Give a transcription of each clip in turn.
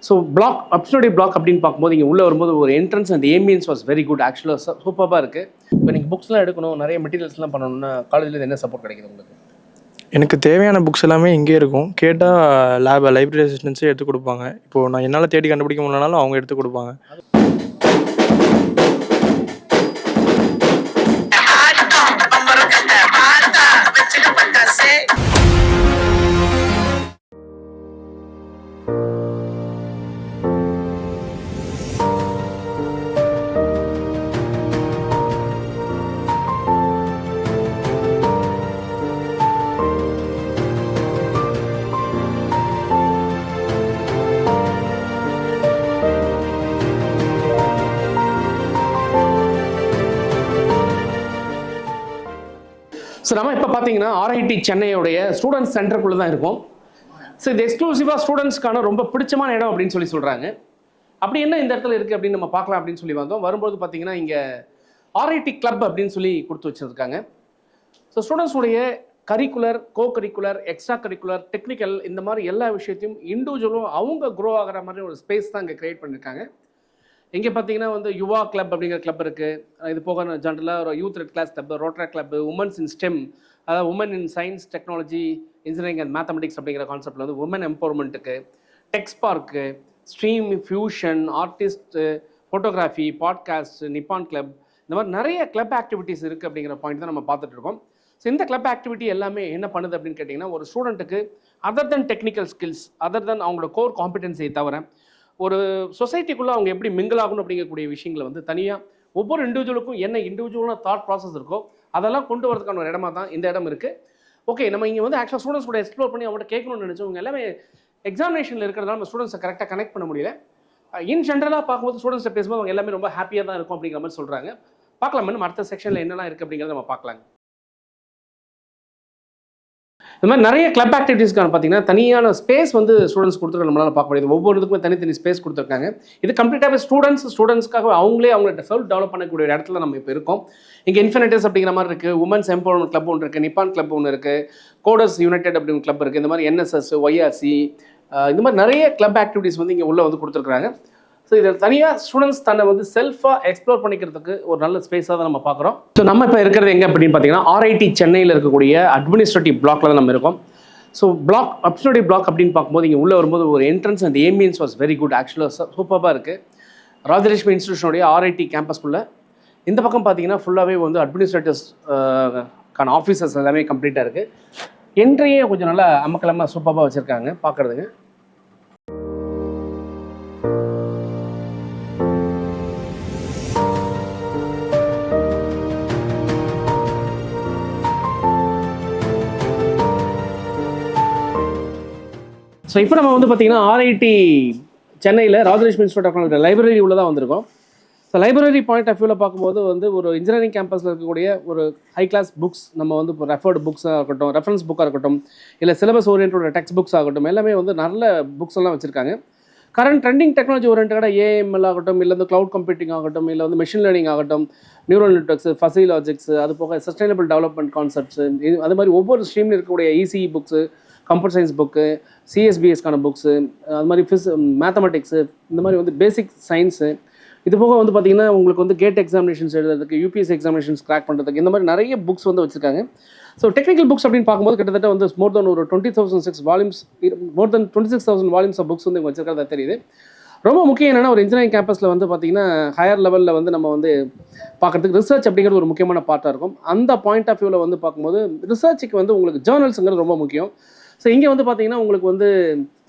So black அப்சனோடி black அப்படின்னு பார்க்கும்போது இங்கே உள்ளே வரும்போது ஒரு entrance and ambience was very good. ஆக்சுவலாக சூப்பராக இருக்குது. இப்போ நீங்கள் புக்ஸ்லாம் எடுக்கணும், நிறைய மெட்டீரியல்ஸ்லாம் பண்ணணும்னா காலேஜில் என்ன சப்போர்ட் கிடைக்குது உங்களுக்கு? எனக்கு தேவையான புக்ஸ் எல்லாமே இங்கே இருக்கும். கேட்டால் லைப்ரரி அசிஸ்டன்ஸே எடுத்து கொடுப்பாங்க. இப்போது நான் என்னால் தேடி கண்டுபிடிக்க முடியலனாலும் அவங்க எடுத்து கொடுப்பாங்க. ஸோ நம்ம இப்போ பார்த்தீங்கன்னா ஆர்ஐடி சென்னையோடைய ஸ்டூடெண்ட்ஸ் சென்டருக்குள்ளே தான் இருக்கும். ஸோ இது எக்ஸ்க்ளூசிவாக ஸ்டூடெண்ட்ஸ்க்கான ரொம்ப பிடிச்சமான இடம் அப்படின்னு சொல்கிறாங்க. அப்படி என்ன இந்த இடத்துல இருக்குது அப்படின்னு நம்ம பார்க்கலாம் அப்படின்னு சொல்லி வந்தோம். வரும்போது பார்த்தீங்கன்னா இங்கே ஆர்ஐடி கிளப் அப்படின்னு சொல்லி கொடுத்து வச்சுருக்காங்க. ஸோ ஸ்டூடெண்ட்ஸுடைய curricular, co curricular, extra curricular, technical இந்த மாதிரி எல்லா விஷயத்தையும் இண்டிவிஜுவலும் அவங்க க்ரோ ஆகிற மாதிரி ஒரு ஸ்பேஸ் தான் இங்கே க்ரியேட் பண்ணியிருக்காங்க. இங்கே பார்த்தீங்கன்னா வந்து யுவா கிளப் அப்படிங்கிற கிளப் இருக்குது. இது போக ஜென்ரலாக ஒரு youth red cross club, rotary club, women's in STEM, அதாவது women in science, technology, engineering and mathematics அப்படிங்கிற கான்செப்டில் வந்து உமன் எம்பவர்மெண்ட்டுக்கு, techs park, stream fusion, artist, photography, podcast, Nippon club, இந்த மாதிரி நிறைய கிளப் ஆக்டிவிட்டீஸ் இருக்குது அப்படிங்கிற பாயிண்ட் தான் நம்ம பார்த்துட்டு இருக்கோம். ஸோ இந்த கிளப் ஆக்டிவிட்டி எல்லாமே என்ன பண்ணுது அப்படின்னு கேட்டிங்கன்னா, ஒரு ஸ்டூடெண்ட்டுக்கு other then technical skills, other then அவங்களோட கோர் காம்பிடன்ஸை தவிர ஒரு சொசைட்டிக்குள்ளே அவங்க எப்படி மிங்கிள் ஆகணும் அப்படிங்கக்கூடிய விஷயங்களை வந்து தனியாக ஒவ்வொரு இண்டிவிஜுவலுக்கும் என்ன இண்டிவிஜுவலான தாட் ப்ராசஸ் இருக்கோ அதெல்லாம் கொண்டு வரதுக்கான ஒரு இடமா தான் இந்த இடம் இருக்குது. ஓகே, நம்ம இங்கே வந்து ஆக்சுவலாக ஸ்டூடெண்ட்ஸ் கூட எக்ஸ்ப்ளோர் பண்ணி அவங்கள்ட்ட கேட்கணும்னு நினச்சவங்க எல்லாமே எக்ஸாமினேஷனில் இருக்கிறதால நம்ம ஸ்டூடெண்ட்ஸை கரெக்டாக கனெக்ட் பண்ண முடியல. இன் ஜென்ரலாக பார்க்கும்போது ஸ்டூடெண்ட்ஸை பேசும்போது அவங்க எல்லாமே ரொம்ப ஹாப்பியாக தான் இருக்கும் அப்படிங்கிற மாதிரி சொல்கிறாங்க. பார்க்கலாம் நம்ம அடுத்த செக்ஷனில் என்னெல்லாம் இருக்குது அப்படிங்கிறத நம்ம பார்க்கலாங்க. இந்த மாதிரி நிறைய கிளப் ஆக்டிவிட்டீஸ்க்கான பார்த்தீங்கன்னா தனியான ஸ்பேஸ் வந்து ஸ்டூடெண்ட்ஸ் கொடுத்துருக்க நம்மளால் பார்க்க முடியாது. ஒவ்வொருத்துக்குமே தனித்தனி ஸ்பேஸ் கொடுத்துருக்காங்க. இது கம்ப்ளீட்டாகவே ஸ்டூடெண்ட்ஸ்க்காக அவங்களே செல்ஃப் டெவலப் பண்ணக்கூடிய ஒரு இடத்துல நம்ம இப்போ இருக்கோம். இங்கே இன்ஃபினிட்டிஸ் அப்படிங்கிற மாதிரி இருக்குது, உமன்ஸ் எம்பவர்மெண்ட் கிளப் ஒன்று இருக்குது, நிப்பான் கிளப் ஒன்று இருக்குது, கோடர்ஸ் யுனைடெட் அப்படிங்கிற கிளப் இருக்குது, இந்த மாதிரி என்எஸ்எஸ், ஒய்ஆர்சி, இந்த மாதிரி நிறைய கிளப் ஆக்டிவிட்டீஸ் வந்து இங்கே உள்ளே வந்து கொடுத்துருக்காங்க. ஸோ இதில் தனியாக ஸ்டூடெண்ட்ஸ் தன்னை வந்து செல்ஃபாக எக்ஸ்ப்ளோர் பண்ணிக்கிறதுக்கு ஒரு நல்ல ஸ்பேஸாக தான் நம்ம பார்க்குறோம். ஸோ நம்ம இப்போ இருக்கிறது எங்கே அப்படின்னு பார்த்தீங்கன்னா ஆர்ஐடி சென்னையில் இருக்கக்கூடிய அட்மினிஸ்ட்ரேட்டிவ் பிளாக்ல தான் நம்ம இருக்கோம். ஸோ பிளாக் அப்சனோடி பிளாக் அப்படின்னு பார்க்கும்போது இங்கே உள்ளே வரும்போது ஒரு entrance and ambience was very good. ஆக்சுவலாக சூப்பராக இருக்குது. ராஜலட்சுமி இன்ஸ்டியூஷனுடைய ஆர்ஐடி கேம்பஸ்குள்ளே இந்த பக்கம் பார்த்தீங்கன்னா ஃபுல்லாகவே வந்து அட்மினிஸ்ட்ரேட்டர்ஸ்க்கான ஆஃபீஸர்ஸ் எல்லாமே கம்ப்ளீட்டாக இருக்குது. என்ட்ரியே கொஞ்சம் நல்லா அமக்கலமாக சூப்பராக வச்சுருக்காங்க பார்க்குறதுக்கு. ஸோ இப்போ நம்ம வந்து பார்த்திங்கன்னா ஆர்ஐடி சென்னையில் ராஜலட்சுமி இன்ஸ்டியூட் ஆஃப் லைப்ரரி உள்ள தான் வந்திருக்கோம். ஸோ லைப்ரரி பாயிண்ட் ஆஃப் வியூவில் பார்க்கும்போது வந்து ஒரு இன்ஜினியரிங் கேம்பஸில் இருக்கக்கூடிய ஒரு ஹை கிளாஸ் புக்ஸ், நம்ம வந்து இப்போ ரெஃபர்டு புக்ஸாக இருக்கட்டும், ரெஃபரன்ஸ் புக்காக இருக்கட்டும், இல்லை சிலபஸ் ஓரியன்டோட டெக்ஸ்ட் புக்ஸ் ஆகட்டும், எல்லாமே வந்து நல்ல புக்ஸ் எல்லாம் வச்சுருக்காங்க. கரண்ட் ட்ரெண்டிங் டெக்னாலஜி ஓரியன்டாக ஏஎம்எல் ஆகட்டும், இல்லை வந்து க்ளவுட் கம்ப்யூட்டிங் ஆகட்டும், இல்லை வந்து மெஷின் லேர்னிங் ஆகட்டும், நியூரல் நெட்வொர்க்ஸ், ஃபசி லாஜிக்ஸ், அது போக சஸ்டைனபிள் டெவலப்மெண்ட் கான்செப்ட்ஸ், இது அது மாதிரி ஒவ்வொரு ஸ்ட்ரீமில் இருக்கக்கூடிய ECE books, computer science book, சிஎஸ்பிஎஸ்க்கான புக்ஸு, அது மாதிரி மேத்தமெட்டிக்ஸு, இந்த மாதிரி வந்து பேசிக் சயின்ஸு, இது போக வந்து பார்த்திங்கன்னா உங்களுக்கு வந்து கேட் எக்ஸாமினேஷன்ஸ் எழுதுறதுக்கு, யூபிஎஸ்சி எக்ஸாமினேஷன்ஸ் கிராக் பண்ணுறதுக்கு, இந்த மாதிரி நிறைய புக்ஸ் வந்து வச்சுருக்காங்க. ஸோ டெக்னிக்கல் புக்ஸ் அப்படின்னு பார்க்கும்போது கிட்டத்தட்ட வந்து மோர் தென் ஒரு 26,000 வால்யூம்ஸ் ஆஃப் புக்ஸ் வந்து இவங்க வச்சிருக்கிறதா தெரியுது. ரொம்ப முக்கியம் என்னென்னா ஒரு இன்ஜினியரிங் கேம்பஸில் வந்து பார்த்திங்கன்னா ஹையர் லெவலில் வந்து நம்ம வந்து பார்க்குறதுக்கு ரிசர்ச் அப்படிங்கிறது ஒரு முக்கியமான பார்ட்டாக இருக்கும். அந்த பாயிண்ட் ஆஃப் வியூவில் வந்து பார்க்கும்போது ரிசர்ச்சுக்கு வந்து உங்களுக்கு ஜேர்னல்ஸுங்கிறது ரொம்ப முக்கியம். ஸோ இங்கே வந்து பார்த்தீங்கன்னா உங்களுக்கு வந்து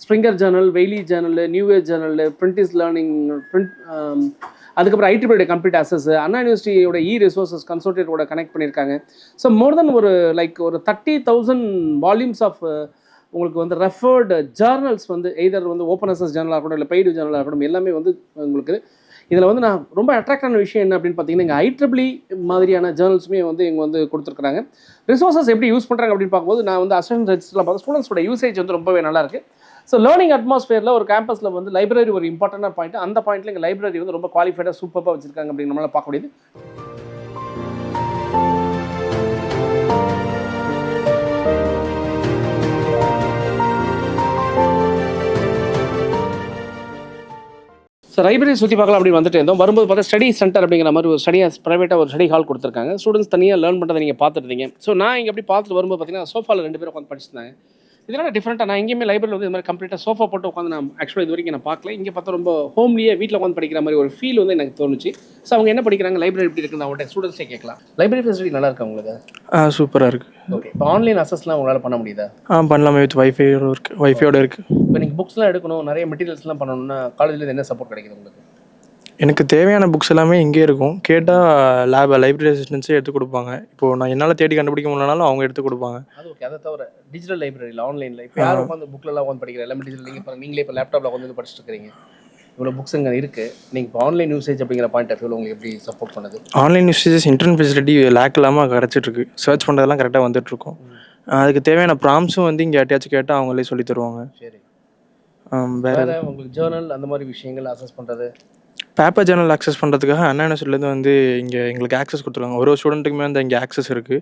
Springer Journal, Weili Journal, new age Journal, print is learning, அதுக்கப்புறம் ஐடிபியோட கம்ப்ளீட் அசஸ், அண்ணா யூனிவர்சிட்டியோட ரிசோர்ஸஸ் கன்சோர்டியேட்டோட கனெக்ட் பண்ணியிருக்காங்க. ஸோ மோர் தென் ஒரு 30,000 வால்யூம்ஸ் ஆஃப் உங்களுக்கு வந்து ரெஃபர்டு ஜேர்னல்ஸ் வந்து எய்தர் வந்து ஓப்பன் அசஸ் ஜேர்னலாக இருக்கட்டும், இல்லை பெய்டு ஜேர்னலாக இருக்கட்டும், எல்லாமே வந்து உங்களுக்கு இதில் வந்து நான் ரொம்ப அட்ராக்டான விஷயம் என்ன அப்படின்னு பார்த்தீங்கன்னா இங்கே IEEE மாதிரியான ஜேர்னல்ஸுமே வந்து இங்கே வந்து கொடுத்துருக்குறாங்க. ரிசோர்ஸஸ் எப்படி யூஸ் பண்ணுறாங்க அப்படின்னு பார்க்கும்போது நான் வந்து அசிஸ்டன்ட் ரெஜிஸ்டரில் பார்த்து ஸ்டூடெண்ட்ஸோட யூசேஜ் வந்து ரொம்பவே நல்லாயிருக்கு. ஸோ லேர்னிங் அட்மாஸ்ஃபியரில் ஒரு கேம்பஸில் வந்து லைப்ரரி ஒரு இம்பார்ட்டண்டான பாயிண்ட். அந்த பாயிண்ட்டில் இங்கே லைப்ரரி வந்து ரொம்ப குவாலிஃபைடாக சூப்பராக வச்சுருக்காங்க அப்படின்னு நம்மளால் பார்க்க முடியுது. ஸோ லைப்ரரி சுற்றி பார்க்கலாம் அப்படின்னு வந்துட்டு இருந்தோம். வரும்போது பார்த்தா ஸ்டடி சென்டர் அப்படிங்கிற மாதிரி ஒரு ப்ரைவேட்டாக ஒரு ஸ்டடி ஹால் கொடுத்துருக்காங்க. ஸ்டூடெண்ட்ஸ் தனியாக லேர்ன் பண்ணுறதை நீங்கள் பார்த்துருந்தீங்க. ஸோ நான் இங்கே அப்படி பார்த்துட்டு வரும்போது பார்த்தீங்கன்னா சோஃபாவில் 2 பேரும் உட்காந்து படிச்சிருந்தாங்க. இதெல்லாம் டிஃப்ரெண்ட்டாக நான் எங்கேயுமே லைப்ரரியில் வந்து இது மாதிரி கம்ப்ளீட்டாக சோஃபா போட்டு உட்காந்து நான் ஆக்சுவலாக இது வரைக்கும் நான் பார்க்கல. இங்கே பார்த்தா ரொம்ப ஹோம்லியே வீட்டில் உட்காந்து படிக்கிற மாதிரி ஒரு ஃபீல் வந்து எனக்கு தோணுச்சு. ஸோ அவங்க என்ன படிக்கிறாங்க, லைப்ரரி எப்படி இருக்குன்னு அவங்கள்ட்ட ஸ்டூடெண்ட்ஸே கேட்கலாம். லைப்ரரி ஃபெசிலிட்டி நல்லா இருக்கா உங்களுக்கு? சூப்பராக இருக்குது. ஓகே, இப்போ ஆன்லைன் அசஸ்லாம் உங்களால் பண்ண முடியுதா? பண்ணலாமே, வித் வைஃபையோட இருக்குது. இப்போ நீங்கள் புக்ஸ்லாம் எடுக்கணும், நிறைய மெட்டீரியல்ஸ்லாம் பண்ணணும்னா காலேஜில் என்ன சப்போர்ட் கிடைக்குது உங்களுக்கு? எனக்கு தேவையான புக்ஸ் எல்லாமே இங்கே இருக்கும். கேட்டால் லைப்ரரி அசிஸ்டன்ஸே எடுத்து கொடுப்பாங்க. இப்போது நான் என்னால் தேடி கண்டுபிடிக்க முடியலனாலும் அவங்க எடுத்து கொடுப்பாங்க. அது ஓகே. அதை தவிர டிஜிட்டல் லைப்ரரியில் ஆன்லைனில் இப்போ யாரும் உட்காந்து புக்கிலலாம் உட்காந்து படிக்கிற எல்லாமே டிஜிட்டல். நீங்கள் நீங்களே இப்போ லேப்டாப்பில் உட்காந்து படிச்சுட்டு இருக்கிறீங்க. இவ்வளோ புக்ஸ் இங்கே இருக்குது. நீங்கள் இப்போ ஆன்லைன் யூசேஜ் அப்படிங்கிற பாயிண்ட் ஆஃப் வியூவில் உங்களுக்கு எப்படி சப்போர்ட் பண்ணுது? Online usages internet facility lack இல்லாமல் கிடச்சிட்ருக்கு. சர்ச் பண்ணுறதெல்லாம் கரெக்டாக வந்துட்டுருக்கோம். அதுக்கு தேவையான ப்ராம்ஸும் வந்து இங்கே யார்ட்டையாச்சும் கேட்டால் அவங்களே சொல்லி தருவாங்க. சரி, வேறு உங்களுக்கு ஜேர்னல் அந்த மாதிரி விஷயங்கள் அசஸ் பண்ணுறது, பேப்பர் ஜேர்னல் ஆக்சஸ் பண்ணுறதுக்காக அண்ணா யூனிவர்சிட்டிலேருந்து வந்து இங்கே எங்களுக்கு ஆக்சஸ் கொடுத்துருக்காங்க. ஒரு ஸ்டூடெண்ட்டுக்குமே வந்து இங்கே ஆக்சஸ் இருக்குது.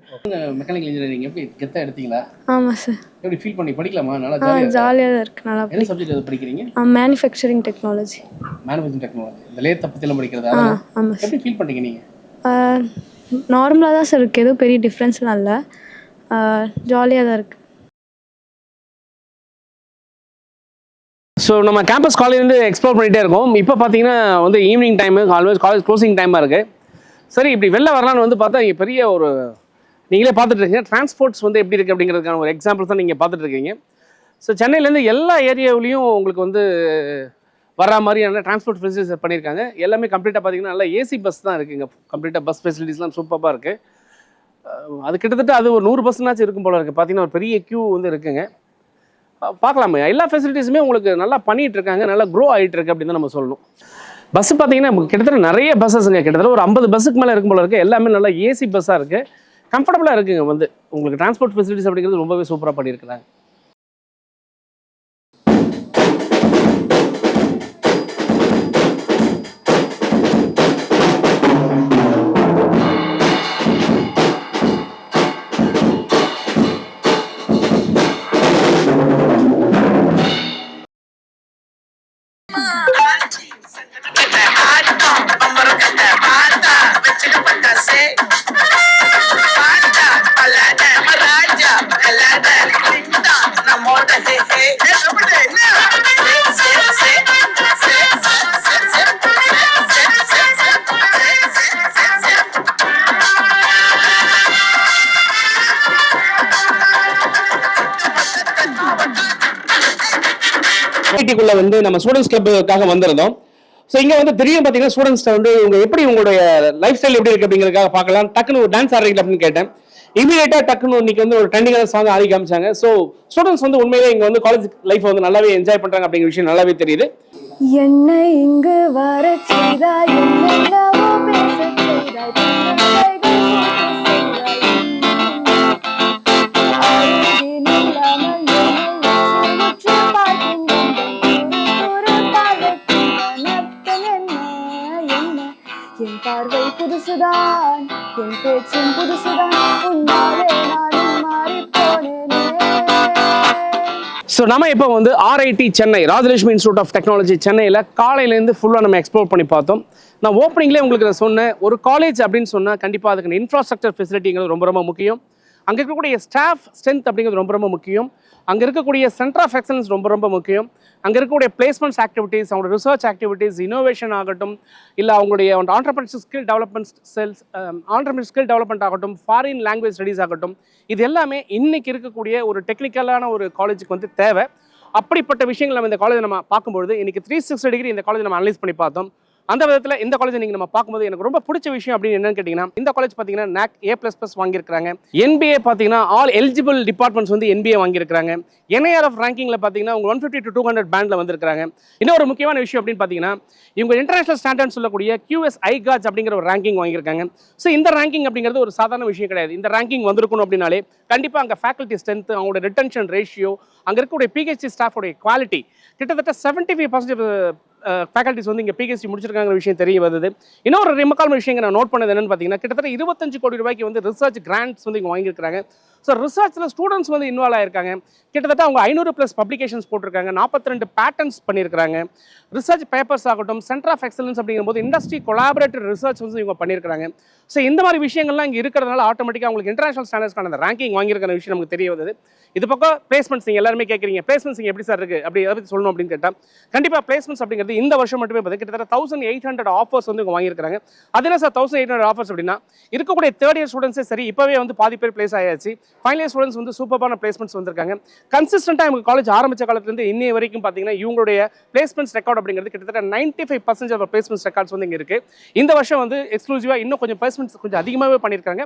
மெக்கானிக்கல் இன்ஜினியரிங் எப்படி கெத்தாக எடுத்தீங்களா? ஆமாம் சார். எப்படி ஃபீல் பண்ணி படிக்கலாமா? நல்லா ஜாலியாக தான் இருக்குது. நல்லா என்ன சப்ஜெக்ட் எது படிக்கிறீங்க? Manufacturing technology. மேனுஃபேக்சரிங் டெக்னாலஜி, இந்த லேத் பற்றிலாம் படிக்கிறது. ஆமாம் சார். எப்படி ஃபீல் பண்ணுறீங்க நீங்கள்? நார்மலாக தான் சார் இருக்குது, எதுவும் பெரிய டிஃப்ரென்ஸ்லாம் இல்லை. ஜாலியாக தான் இருக்குது. ஸோ நம்ம கேம்பஸ் காலேஜ்லேருந்து எக்ஸ்ப்ளோர் பண்ணிகிட்டே இருக்கோம். இப்போ பார்த்தீங்கன்னா வந்து evening time, always college closing டைமாக இருக்குது. சரி, இப்படி வெளில வரலான்னு வந்து பார்த்தா இங்கே பெரிய ஒரு நீங்களே பார்த்துட்டு இருக்கீங்க டிரான்ஸ்போர்ட்ஸ் வந்து எப்படி இருக்குது அப்படிங்கிறதுக்கான ஒரு எக்ஸாம்பிள்ஸ் தான் நீங்கள் பார்த்துட்டு இருக்கீங்க. ஸோ சென்னையிலேருந்து எல்லா ஏரியாவிலையும் உங்களுக்கு வந்து வர மாதிரியான டிரான்ஸ்போர்ட் ஃபெசிலிட்டிஸ் பண்ணியிருக்காங்க. எல்லாமே கம்ப்ளீட்டாக பார்த்தீங்கன்னா நல்லா ஏசி பஸ் தான் இருக்குங்க. கம்ப்ளீட்டாக பஸ் ஃபெசிலிட்டிஸ்லாம் சூப்பராக இருக்குது. அது கிட்டத்தட்ட அது ஒரு 100 பஸ்னாச்சும் இருக்கும் போல இருக்குது. பார்த்தீங்கன்னா ஒரு பெரிய க்யூ வந்து இருக்குங்க. பார்க்கலாமே, எல்லா ஃபெசிலிட்டிஸுமே உங்களுக்கு நல்லா பண்ணிகிட்டு இருக்காங்க, நல்லா க்ரோ ஆகிட்டு இருக்கு அப்படின்னு தான் நம்ம சொல்லணும். பஸ் பார்த்தீங்கன்னா கிட்டத்தட்ட நிறைய பஸ்ஸஸுங்க, கிட்டத்தட்ட ஒரு 50 பஸ்ஸுக்கு மேலே இருக்கும் போல இருக்குது. எல்லாமே நல்லா ஏசி பஸ்ஸாக இருக்குது, கம்ஃபர்டபுளாக இருக்குங்க. வந்து உங்களுக்கு டிரான்ஸ்போர்ட் ஃபெசிலிட்டிஸ் அப்படிங்கிறது ரொம்பவே சூப்பராக பண்ணியிருக்கிறாங்க. ஐடிக்குள்ள வந்து நம்ம ஸ்டூடெண்ட்ஸ் கிளப்புக்காக வந்திருந்தோம். ஸோ இங்கே வந்து திடீர்னு பார்த்தீங்கன்னா ஸ்டூடெண்ட்ஸ்ட்ட வந்து உங்க எப்படி உங்களுடைய லைஃப் ஸ்டைல் எப்படி இருக்கு அப்படிங்கிறதுக்காக பார்க்கலாம். டக்குன்னு ஒரு டான்ஸ் ஆடுறீங்க அப்படின்னு கேட்டேன். இமீடியட்டா டக்குன்னு இன்னைக்கு வந்து ஒரு ட்ரெண்டிங்கான சாங் ஆடி காமிச்சாங்க. ஸோ ஸ்டூடெண்ட்ஸ் வந்து உண்மையிலே இங்கே வந்து காலேஜ் லைஃப் வந்து நல்லாவே என்ஜாய் பண்றாங்க அப்படிங்கிற விஷயம் நல்லாவே தெரியுது. என்னை இங்கு வர செய்தாய், என்னென்னவோ பேச செய்தாய், என் பார்வை புதுசுதான், என் பேச்சும் புதுசுதான், உன்னாலே நானும் மாறி போனேனே. ஸோ நம்ம இப்போ வந்து RIT Chennai, Rajalakshmi institute of technology சென்னையில் காலையிலேருந்து ஃபுல்லாக நம்ம எக்ஸ்ப்ளோர் பண்ணி பார்த்தோம். நான் ஓப்பனிங்லேயே உங்களுக்கு சொன்னேன், ஒரு காலேஜ் அப்படின்னு சொன்னால் கண்டிப்பாக அதுக்கு இன்ஃப்ராஸ்ட்ரக்சர் ஃபெசிலிட்டிங்கிறது ரொம்ப ரொம்ப முக்கியம். அங்கே இருக்கக்கூடிய ஸ்டாஃப் ஸ்ட்ரென்த் அப்படிங்கிறது ரொம்ப ரொம்ப முக்கியம். அங்கே இருக்கக்கூடிய சென்டர் ஆஃப் எக்ஸலன்ஸ் ரொம்ப ரொம்ப முக்கியம். அங்கே இருக்கக்கூடிய பிளேஸ்மெண்ட்ஸ் ஆக்டிவிட்டீஸ், அவங்களோட ரிசர்ச் ஆக்டிவிட்டீஸ், இனோவேஷன் ஆகட்டும், இல்லை அவங்களுடைய entrepreneurship skill development entrepreneur skill development ஆகட்டும், ஃபாரின் லாங்குவேஜ் ஸ்டடீஸ் ஆகட்டும், இது எல்லாமே இன்னைக்கு இருக்கக்கூடிய ஒரு டெக்னிக்கலான ஒரு காலேஜுக்கு வந்து தேவை. அப்படிப்பட்ட விஷயங்கள் நம்ம இந்த காலேஜ் நம்ம பார்க்கும்பொழுது இன்னைக்கு 360 டிகிரி இந்த காலேஜ் நம்ம அனலைஸ் பண்ணி பார்த்தோம். அந்த விதத்தில் இந்த காலேஜ் நீங்கள் நம்ம பார்க்கும்போது எனக்கு ரொம்ப பிடிச்ச விஷயம் அப்படின்னு என்னன்னு கேட்டிங்கன்னா, இந்த காலேஜ் பார்த்தீங்கன்னா NAC A++ வாங்கியிருக்காங்க. NBA பார்த்தீங்கன்னா ஆல் எலிஜிபிள் டிபார்ட்மெண்ட்ஸ் வந்து NBA வாங்கியிருக்காங்க. NIRF ரேங்கிங்கில் பார்த்தீங்கன்னா உங்க 150 to 200 பேண்டில் வந்திருக்காங்க. இன்னொரு முக்கியமான விஷயம் அப்படின்னு பார்த்தீங்கன்னா, இவங்க இன்டர்நேஷனல் ஸ்டாண்டர்ட் சொல்லக்கூடிய QS iGAJ அப்படிங்கிற ஒரு ரேங்கிங் வாங்கியிருக்காங்க. ஸோ இந்த ரேங்கிங் அப்படிங்கிறது ஒரு சாதாரண விஷயம் கிடையாது. இந்த ரேங்கிங் வந்திருக்கணும் அப்படின்னாலே கண்டிப்பாக அங்கே ஃபேக்கல்ட்டி ஸ்ட்ரென்த், அவங்களோட ரிட்டன்ஷன் ரேஷியோ, அங்கே இருக்கக்கூடிய PhD ஸ்டாஃபோடைய குவாலிட்டி, கிட்டத்தட்ட 75% ஃபேக்கல்ட்டிஸ் வந்து இங்கே PhD முடிச்சிருக்காங்கிற விஷயம் தெரிய வருது. இன்னொரு ரிமக்கான விஷயம் நான் நோட் பண்ணது என்னன்னு பார்த்தீங்கன்னா, கிட்டத்தட்ட 25 கோடி ரூபாய்க்கு வந்து ரிசர்ச் கிராண்ட்ஸ் வந்து இங்கே வாங்கியிருக்காங்க. ஸோ ரிசர்ச்சில் ஸ்டூடெண்ட்ஸ் வந்து இன்வால்வ் ஆயிருக்காங்க. கிட்டத்தட்ட அவங்க 500+ பப்ளிகேஷன்ஸ் போட்டிருக்காங்க, 42 பேட்டர்ன்ஸ் பண்ணியிருக்காங்க. ரிசர்ச் பேப்பர்ஸ் ஆகட்டும், சென்டர் ஆஃப் எக்ஸலன்ஸ் அப்படிங்கும்போது இண்டஸ்ட்ரி கொலாபரேட்டிவ் ரிசர்ச் வந்து இவங்க பண்ணியிருக்காங்க. ஸோ இந்த மாதிரி விஷயங்கள்லாம் இங்கே இருக்கிறதுனால ஆட்டோமேட்டிக்காக அவங்களுக்கு இன்டர்நேஷனல் ஸ்டாண்டர்ட்ஸ்க்கான அந்த ரேங்கிங் வாங்கியிருக்கிற விஷயம் நமக்கு தெரிய வந்தது. இது பக்கம் பிளேஸ்மெண்ட்ஸ் நீங்கள் எல்லாருமே கேட்குறீங்க, பிளேஸ்மெண்ட்ஸ் எப்படி சார் இருக்குது அப்படி அதை பற்றி சொல்லணும் அப்படின்னு கேட்டால், கண்டிப்பாக பிளேஸ்மெண்ட்ஸ் அப்படிங்கிறது இந்த வருஷம் மட்டுமே பார்த்து கிட்டத்தட்ட 1800 ஆஃபர்ஸ் வந்து இவங்க வாங்கியிருக்காங்க. அது என்ன சார் 1800 ஆஃபர்ஸ் அப்படின்னா, இருக்கக்கூடிய தேர்ட் இயர் ஸ்டூடெண்ட்ஸே சரி இப்போவே வந்து பாதி பேர் பிளேஸ் ஆயாச்சு. ஃபைனல் இயர் ஸ்டூடெண்ட்ஸ் வந்து சூப்பரான பிளேஸ்மெண்ட்ஸ் வந்திருக்காங்க. கன்சிஸ்டன்ட்டாக இவங்க காலேஜ் ஆரம்பித்த காலத்துலேருந்து இன்னைய வரைக்கும் பார்த்தீங்கன்னா இவங்களுடைய பிளேஸ்மெண்ட்ஸ் ரெக்கார்ட் அப்படிங்கிறது கிட்டத்தட்ட 95% ஆஃப் பிளேஸ்மெண்ட்ஸ் ரெக்கார்ட்ஸ் வந்து இங்கே இருக்குது. இந்த வருஷம் வந்து எக்ஸ்க்ளூசிவாக இன்னும் கொஞ்சம் பிளேஸ்மெண்ட்ஸ் கொஞ்சம் அதிகமாகவே பண்ணியிருக்காங்க.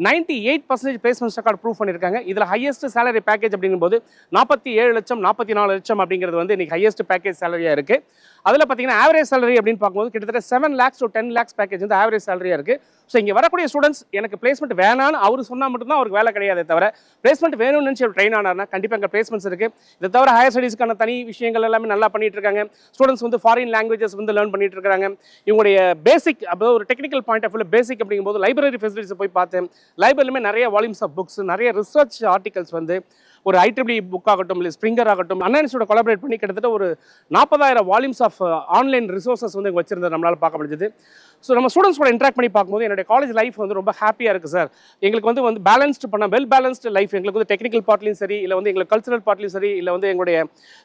98% பிளேஸ்மெண்ட்ஸ் ரெக்கார்ட் ப்ரூவ் பண்ணியிருக்காங்க. இதில் ஹையஸ்ட் சேலரி பேக்கேஜ் அப்படிங்கும்போது 47 லட்சம் 44 லட்சம் அப்படிங்கிறது வந்து இன்னைக்கு ஹையஸ்ட் பேக்கேஜ் சேலரியாக இருக்குது. அதில் பார்த்தீங்கன்னா ஆவரேஜ் சேலரி அப்படின்னு பார்க்கும்போது கிட்டத்தட்ட 7 lakhs to 10 lakhs பேக்கேஜ் வந்து ஆவரேஜ் சேலரியாக இருக்குது. ஸோ இங்கே வரக்கூடிய ஸ்டூடெண்ட்ஸ் எனக்கு பிளேஸ்மெண்ட் வேணான்னு அவர் சொன்னால் மட்டும்தான் அவருக்கு வேலை கிடையாதே தவிர, பிளேஸ்மெண்ட் வேணும்னு நினச்சி ட்ரெயின் ஆனார்னா கண்டிப்பாக அங்கே பிளேஸ்மெண்ட்ஸ் இருக்குது. இதை தவிர ஹையர் ஸ்டடீஸ்க்கான தனி விஷயங்கள் எல்லாமே நல்லா பண்ணிட்டு இருக்காங்க. ஸ்டூடெண்ட்ஸ் வந்து ஃபாரின் லாங்குவேஜஸ் வந்து லேர்ன் பண்ணிட்டு இருக்காங்க. இவங்களுடைய பேசிக் அப்போ ஒரு டெக்னிக்கல் பாயிண்ட் ஆஃப் வியூ பேசிக் அப்படிங்கும்போது லைப்ரரி ஃபெசிலிட்டிஸ் போய் பார்த்தேன். லைப்ரரிலுமே நிறைய வால்யூம்ஸ் ஆஃப் புக்ஸ், நிறைய ரிசர்ச் ஆர்டிகல்ஸ் வந்து ஒரு IEEE புக் ஆகட்டும், இல்லை ஸ்ப்ரிங்கர் ஆகட்டும், அன்னைன்ஸோட கொலாபரேட் பண்ணி கிட்டத்தட்ட ஒரு 40,000 வால்யூம்ஸ் ஆஃப் ஆன்லைன் ரிசோர்ஸஸ் வந்து இங்கே வச்சிருந்தது நம்மளால் பார்க்க முடிஞ்சது. ஸோ நம்ம ஸ்டூடெண்ட்ஸ் கூட இன்ட்ராக்ட் பண்ணி பார்க்கும்போது என்னுடைய காலேஜ் லைஃப் வந்து ரொம்ப ஹாப்பியாக இருக்குது சார். எங்களுக்கு வந்து பேலன்ஸ்டு பண்ண வெல் பேலன்ஸ்டு லைஃப். எங்களுக்கு வந்து டெக்னிக்கல் பார்ட்லையும் சரி, இல்லை வந்து எங்களுக்கு கல்ச்சுரல் பார்ட்லையும் சரி, இல்லை வந்து எங்களுடைய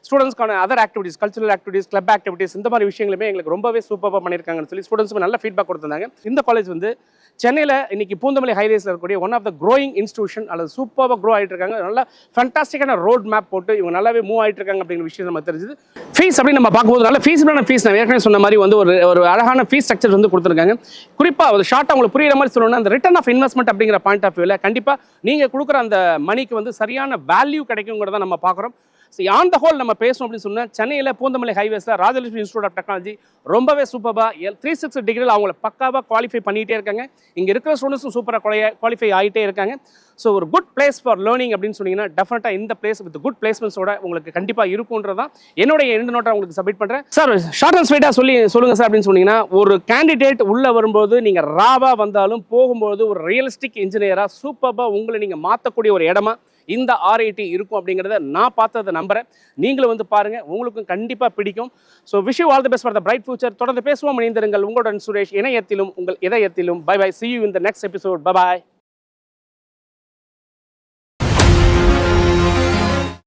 ஸ்டூடெண்ட்ஸ்க்கான other activities, cultural activities, club activities, இந்த மாதிரி விஷயங்களுமே எங்களுக்கு ரொம்பவே சூப்பராக பண்ணியிருக்காங்கன்னு சொல்லி ஸ்டூடெண்ட்ஸுமே நல்ல ஃபீட்பேக் கொடுத்துருந்தாங்க. இந்த காலேஜ் வந்து சென்னையில் இன்னைக்கு பூந்தமல்லி ஹைவேஸில் இருக்கக்கூடிய one of the growing institution, அல்லது சூப்பராக க்ரோ ஆகிட்டு இருக்காங்க. நல்லா ஃபேண்டாஸ்டிக்கான ரோட் மேப் போட்டு இவங்க நல்லாவே மூவ் ஆகிட்டு இருக்காங்க அப்படிங்கிற விஷயம் நம்ம தெரிஞ்சுது. ஃபீஸ் அப்படின்னு நம்ம பார்க்கும்போது நல்ல ஃபீஸிபிளான ஃபீஸ், நான் ஏற்கனவே சொன்ன மாதிரி வந்து ஒரு அழகான ஃபீஸ் ஸ்ட்ரக்சர் வந்து கொடுத்துருக்காங்க. குறிப்பாக ஒரு ஷார்ட்டாக உங்களுக்கு புரியுற மாதிரி சொல்லணும்னா, அந்த ரிட்டர்ன் ஆஃப் இன்வெஸ்ட்மெண்ட் அப்படிங்கிற பாயிண்ட் ஆஃப் வியூவில் கண்டிப்பாக நீங்கள் கொடுக்குற அந்த மணிக்கு வந்து சரியான வேல்யூ கிடைக்குங்கிறத நம்ம பார்க்குறோம். ஸோ ஆன் த ஹோல் நம்ம பேசணும் அப்படின்னு சொன்னால், சென்னையில் பூந்தமல்லி ஹைவேஸில் ராஜலட்சுமி இன்ஸ்டியூட் ஆஃப் டெக்னாலஜி ரொம்பவே சூப்பராக 360 டிகிரியில் அவங்கள பக்காவாக குவாலிஃபை பண்ணிகிட்டே இருக்காங்க. இங்கே இருக்கிற ஸ்டூடெண்ட்ஸும் சூப்பராக குவாலிஃபை ஆகிட்டே இருக்காங்க. ஸோ ஒரு குட் பிளேஸ் ஃபார் லேர்னிங் அப்படின்னு சொன்னீங்கன்னா டெஃபினட்டாக இந்த பிளேஸ் வித் குட் பிளேஸ்மெண்ட்ஸோட உங்களுக்கு கண்டிப்பாக இருக்குன்றதான் என்னுடைய எண்டு நோட்டை உங்களுக்கு சப்மிட் பண்ணுறேன். சார் ஷார்ட் அண்ட் ஸ்வீட்டாக சொல்லுங்கள் சார் அப்படின்னு சொன்னீங்கன்னா, ஒரு கேண்டிடேட் உள்ளே வரும்போது நீங்கள் ராவாக வந்தாலும் போகும்போது ஒரு ரியலிஸ்டிக் இன்ஜினியராக சூப்பராக உங்களை நீங்கள் மாற்றக்கூடிய ஒரு இடமா இந்த RIT இருக்கும் அப்படிங்கிறத நான் பார்த்ததை நம்புறேன். நீங்களும் வந்து பாருங்க, உங்களுக்கும் கண்டிப்பாக பிடிக்கும். So wish you all the best for the bright future. தொடர்ந்து பேசுவோம், இணைந்திருங்கள். உங்களுடன் சுரேஷ், இணையத்திலும் உங்கள் இதயத்திலும். Bye bye, see you in the next episode. Bye bye.